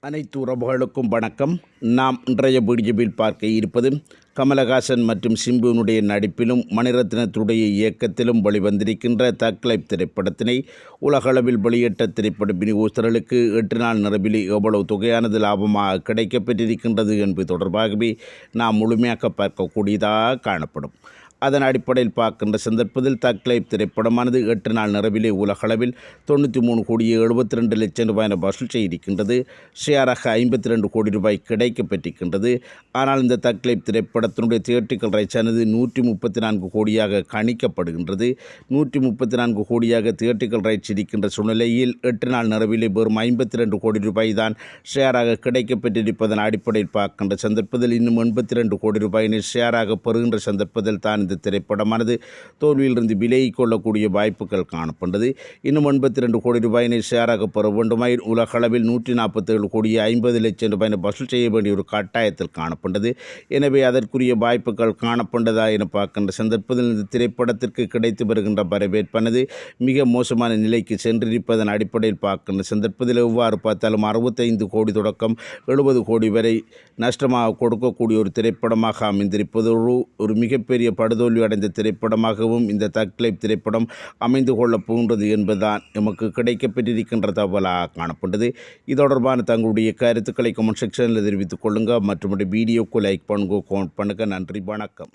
அனைத்து உறவுகளுக்கும் வணக்கம். நாம் இன்றைய வீடியோவில் பார்க்க இருப்பது கமலஹாசன் மற்றும் சிம்புவினுடைய நடிப்பிலும் மணிரத்னத்துடைய இயக்கத்திலும் வெளிவந்திருக்கின்ற தக் லைஃப் திரைப்படத்தினை உலகளவில் வெளியிட்ட திரைப்பட விநியோகஸ்தர்களுக்கு 8 நாள் நிறைவில் எவ்வளவு தொகையானது லாபமாக கிடைக்கப்பெற்றிருக்கின்றது என்பது தொடர்பாகவே நாம் முழுமையாக பார்க்கக்கூடியதாக காணப்படும். அதன் அடிப்படையில் பார்க்கின்ற சந்தர்ப்பத்தில் தக் லைஃப் திரைப்படமானது 8 நாள் நிறைவிலே உலகளவில் 93 கோடியே 72 லட்சம் ரூபாய் வசூல் செய்திருக்கின்றது. ஷேராக 52 கோடி ரூபாய் கிடைக்கப்பெற்றிருக்கின்றது. ஆனால் இந்த தக் லைஃப் திரைப்படத்தினுடைய தியேட்டரிக்கல் ரைட்ஸானது 134 கோடியாக கணிக்கப்படுகின்றது. 134 கோடியாக தியேட்டரிக்கல் ரைட்ஸ் இருக்கின்ற சூழ்நிலையில் 8 நாள் நிறைவிலே வெறும் 52 கோடி ரூபாய் தான் ஷேராக கிடைக்கப்பெற்றிருப்பதன் அடிப்படையில் பார்க்கின்ற சந்தர்ப்பத்தில் இன்னும் 82 கோடி ரூபாயினை ஷேராக பெறுகின்ற சந்தர்ப்பத்தில் தான் இந்த திரைப்படமானது தோல்வியிலிருந்து விலகிக் கொள்ளக்கூடிய வாய்ப்புகள் காணப்பட்டது. இன்னும் 82 கோடி ரூபாயினை ஷேராக பெற வேண்டுமாயின் உலகளவில் 147 கோடியே 50 லட்சம் ரூபாயினை வசூல் செய்ய வேண்டிய ஒரு கட்டாயத்தில் காணப்பட்டது. எனவே அதற்குரிய வாய்ப்புகள் காணப்பட்டதா என பார்க்கின்ற சந்தர்ப்பத்தில் இந்த திரைப்படத்திற்கு கிடைத்து வருகின்ற வரவேற்பானது மிக மோசமான நிலைக்கு சென்றிருப்பதன் அடிப்படையில் பார்க்கின்ற சந்தர்ப்பத்தில் எவ்வாறு பார்த்தாலும் 65 கோடி தொடக்கம் 70 கோடி வரை நஷ்டமாக கொடுக்கக்கூடிய ஒரு திரைப்படமாக அமைந்திருப்பதோடு ஒரு மிகப்பெரிய படுதோல்வி அடைந்த திரைப்படமாகவும் இந்த தக் லைஃப் திரைப்படம் அமைந்து கொள்ளப் போகின்றது என்பதுதான் எமக்கு கிடைக்கப்பெற்றிருக்கின்ற தகவலாக காணப்பட்டது. இது தொடர்பான தங்களுடைய கருத்துக்களை கமெண்ட் செக்ஷனில் தெரிவித்துக் கொள்ளுங்கள். மற்றும் வீடியோக்கு லைக் பண்ணுங்க, கமெண்ட் பண்ணுங்கள். நன்றி, வணக்கம்.